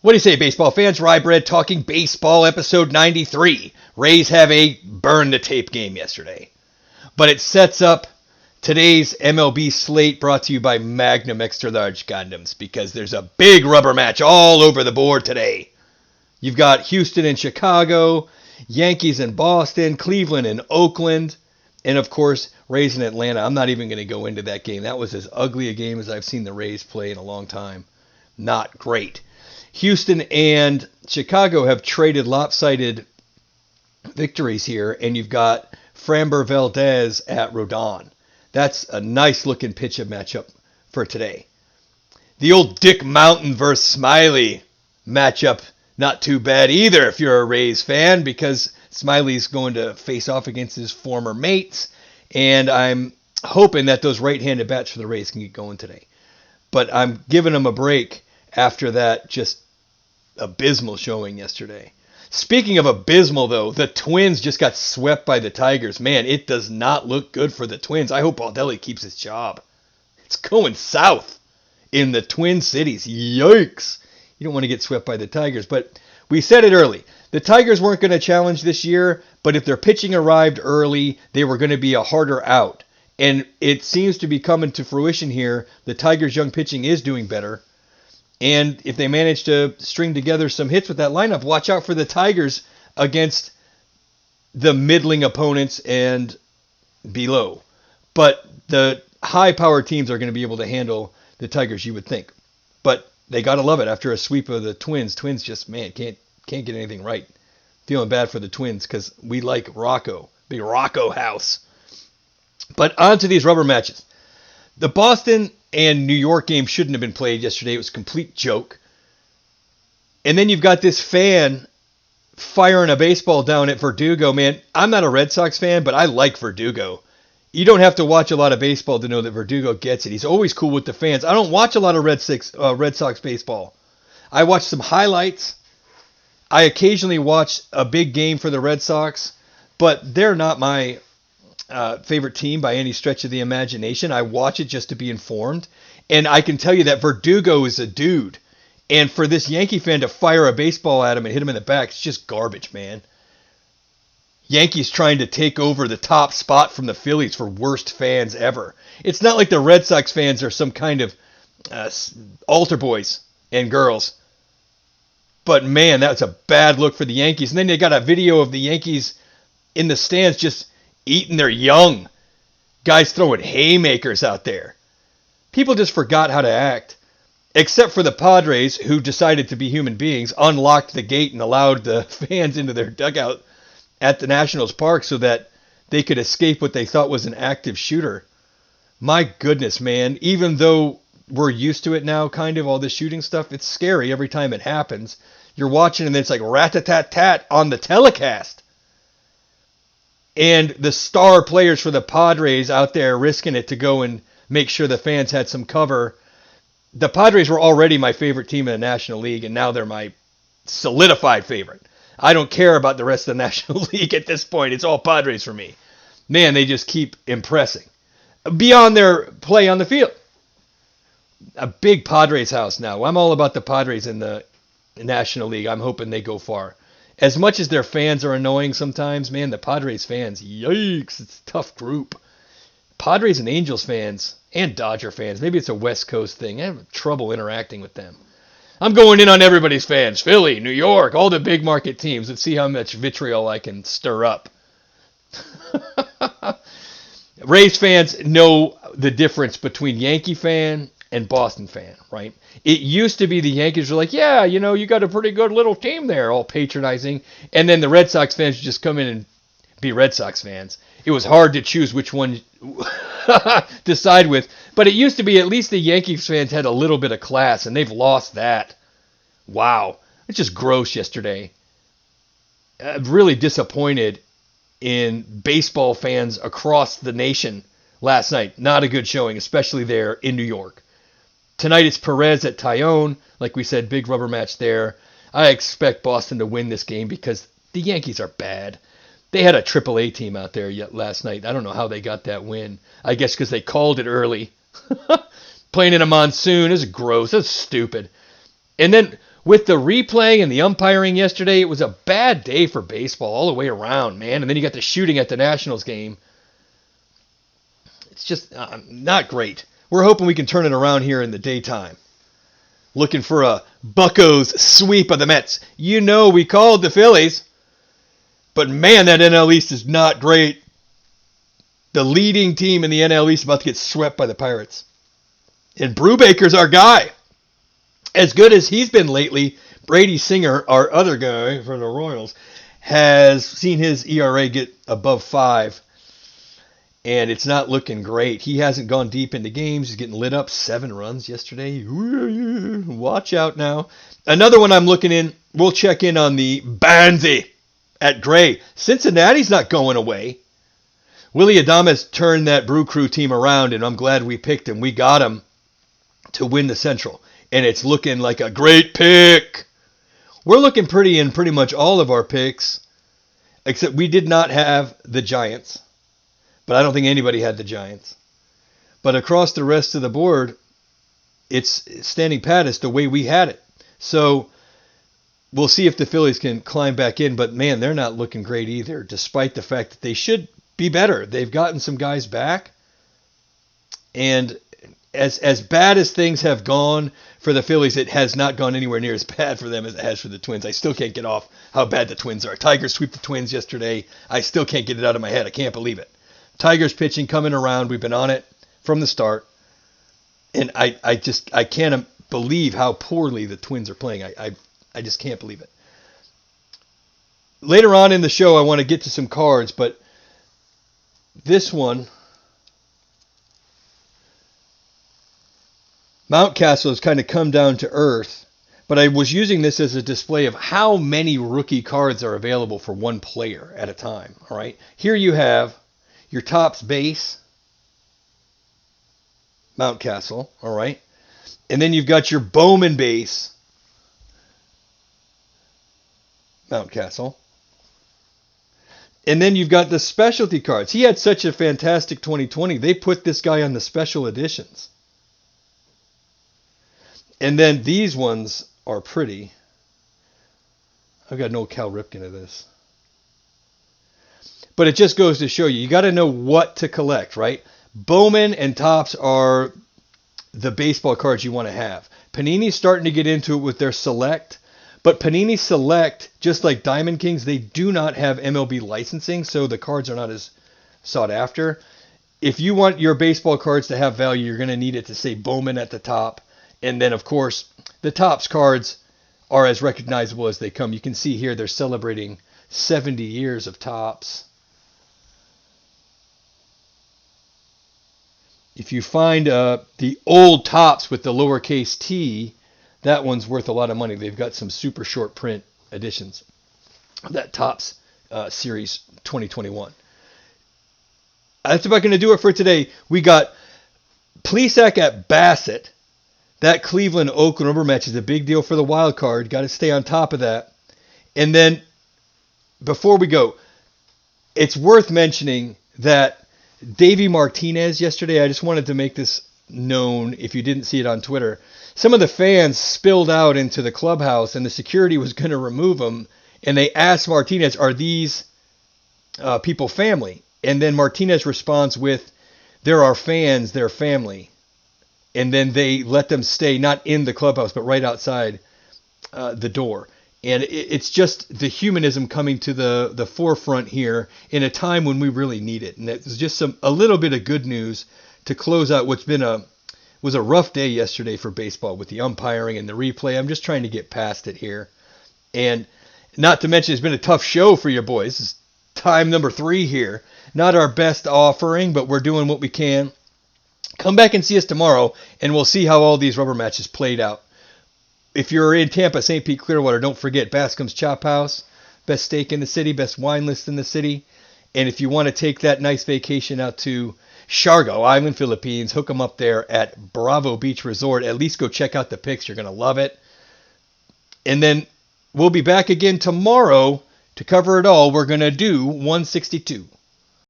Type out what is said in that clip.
What do you say, baseball fans? Rye Bread talking baseball, episode 93. Rays have a burn the tape game yesterday. But it sets up today's MLB slate brought to you by Magnum Extra Large Condoms because there's a big rubber match all over the board today. You've got Houston and Chicago, Yankees and Boston, Cleveland and Oakland, and of course, Rays in Atlanta. I'm not even going to go into that game. That was as ugly a game as I've seen the Rays play in a long time. Not great. Houston and Chicago have traded lopsided victories here, and you've got Framber Valdez at Rodon. That's a nice looking pitchup matchup for today. The old Dick Mountain versus Smiley matchup, not too bad either if you're a Rays fan, because Smiley's going to face off against his former mates, and I'm hoping that those right-handed bats for the Rays can get going today. But I'm giving them a break after that just abysmal showing yesterday. Speaking of abysmal, though, the Twins just got swept by the Tigers. Man, it does not look good for the Twins. I hope Baldelli keeps his job. It's going south in the Twin Cities. Yikes. You don't want to get swept by the Tigers. But we said it early. The Tigers weren't going to challenge this year, but if their pitching arrived early, they were going to be a harder out. And it seems to be coming to fruition here. The Tigers' young pitching is doing better. And if they manage to string together some hits with that lineup, watch out for the Tigers against the middling opponents and below. But the high-powered teams are going to be able to handle the Tigers, you would think. But they got to love it after a sweep of the Twins. Twins just, man, can't get anything right. Feeling bad for the Twins because we like Rocco. Big Rocco house. But on to these rubber matches. The Boston and New York game shouldn't have been played yesterday. It was a complete joke. And then you've got this fan firing a baseball down at Verdugo. Man, I'm not a Red Sox fan, but I like Verdugo. You don't have to watch a lot of baseball to know that Verdugo gets it. He's always cool with the fans. I don't watch a lot of Red Sox baseball. I watch some highlights. I occasionally watch a big game for the Red Sox, but they're not my favorite team by any stretch of the imagination. I watch it just to be informed. And I can tell you that Verdugo is a dude. And for this Yankee fan to fire a baseball at him and hit him in the back, it's just garbage, man. Yankees trying to take over the top spot from the Phillies for worst fans ever. It's not like the Red Sox fans are some kind of altar boys and girls. But man, that's a bad look for the Yankees. And then they got a video of the Yankees in the stands just eating their young. Guys throwing haymakers out there. People just forgot how to act. Except for the Padres, who decided to be human beings, unlocked the gate and allowed the fans into their dugout at the Nationals Park so that they could escape what they thought was an active shooter. My goodness, man. Even though we're used to it now, kind of, all this shooting stuff, it's scary every time it happens. You're watching and it's like rat-a-tat-tat on the telecast. And the star players for the Padres out there risking it to go and make sure the fans had some cover. The Padres were already my favorite team in the National League, and now they're my solidified favorite. I don't care about the rest of the National League at this point. It's all Padres for me. Man, they just keep impressing. Beyond their play on the field. A big Padres house now. I'm all about the Padres in the National League. I'm hoping they go far. As much as their fans are annoying sometimes, man, the Padres fans, yikes, it's a tough group. Padres and Angels fans, and Dodger fans, maybe it's a West Coast thing. I have trouble interacting with them. I'm going in on everybody's fans. Philly, New York, all the big market teams. Let's see how much vitriol I can stir up. Rays fans know the difference between Yankee fan and Boston fan, right? It used to be the Yankees were like, yeah, you got a pretty good little team there, all patronizing. And then the Red Sox fans would just come in and be Red Sox fans. It was hard to choose which one to side with. But it used to be at least the Yankees fans had a little bit of class, and they've lost that. Wow. It's just gross yesterday. I'm really disappointed in baseball fans across the nation last night. Not a good showing, especially there in New York. Tonight it's Perez at Tyone. Like we said, big rubber match there. I expect Boston to win this game because the Yankees are bad. They had a AAA team out there yet last night. I don't know how they got that win. I guess because they called it early. Playing in a monsoon is gross. That's stupid. And then with the replay and the umpiring yesterday, it was a bad day for baseball all the way around, man. And then you got the shooting at the Nationals game. It's just not great. We're hoping we can turn it around here in the daytime. Looking for a Buccos sweep of the Mets. You know we called the Phillies. But man, that NL East is not great. The leading team in the NL East is about to get swept by the Pirates. And Brubaker's our guy. As good as he's been lately, Brady Singer, our other guy for the Royals, has seen his ERA get above 5. And it's not looking great. He hasn't gone deep into games. He's getting lit up. 7 runs yesterday. Watch out now. Another one I'm looking in. We'll check in on the Banzi at Gray. Cincinnati's not going away. Willie Adames turned that Brew Crew team around, and I'm glad we picked him. We got him to win the Central. And it's looking like a great pick. We're looking pretty in pretty much all of our picks, except we did not have the Giants. But I don't think anybody had the Giants. But across the rest of the board, it's standing pat as the way we had it. So we'll see if the Phillies can climb back in. But, man, they're not looking great either, despite the fact that they should be better. They've gotten some guys back. And as bad as things have gone for the Phillies, it has not gone anywhere near as bad for them as it has for the Twins. I still can't get off how bad the Twins are. Tigers sweep the Twins yesterday. I still can't get it out of my head. I can't believe it. Tigers pitching coming around. We've been on it from the start. And I can't believe how poorly the Twins are playing. I just can't believe it. Later on in the show, I want to get to some cards, but this one, Mountcastle has kind of come down to earth, but I was using this as a display of how many rookie cards are available for one player at a time. All right, here you have your Topps base, Mountcastle, all right? And then you've got your Bowman base, Mountcastle. And then you've got the specialty cards. He had such a fantastic 2020. They put this guy on the special editions. And then these ones are pretty. I've got no Cal Ripken of this. But it just goes to show you got to know what to collect, right? Bowman and Topps are the baseball cards you want to have. Panini's starting to get into it with their Select. But Panini Select, just like Diamond Kings, they do not have MLB licensing, so the cards are not as sought after. If you want your baseball cards to have value, you're going to need it to say Bowman at the top. And then, of course, the Topps cards are as recognizable as they come. You can see here they're celebrating 70 years of Topps. If you find the old Topps with the lowercase t, that one's worth a lot of money. They've got some super short print editions of that Topps Series 2021. That's about going to do it for today. We got Plesac at Bassett. That Cleveland-Oakland rubber match is a big deal for the wild card. Got to stay on top of that. And then, before we go, it's worth mentioning that Davey Martinez yesterday, I just wanted to make this known if you didn't see it on Twitter. Some of the fans spilled out into the clubhouse and the security was going to remove them. And they asked Martinez, are these people family? And then Martinez responds with, there are fans, they're family. And then they let them stay, not in the clubhouse, but right outside the door. And it's just the humanism coming to the forefront here in a time when we really need it. And it's just a little bit of good news to close out what's been was a rough day yesterday for baseball with the umpiring and the replay. I'm just trying to get past it here. And not to mention it's been a tough show for you boys. This is time number 3 here. Not our best offering, but we're doing what we can. Come back and see us tomorrow, and we'll see how all these rubber matches played out. If you're in Tampa, St. Pete, Clearwater, don't forget Bascom's Chop House, best steak in the city, best wine list in the city. And if you want to take that nice vacation out to Siargao Island, Philippines, hook them up there at Bravo Beach Resort. At least go check out the pics. You're going to love it. And then we'll be back again tomorrow to cover it all. We're going to do 162.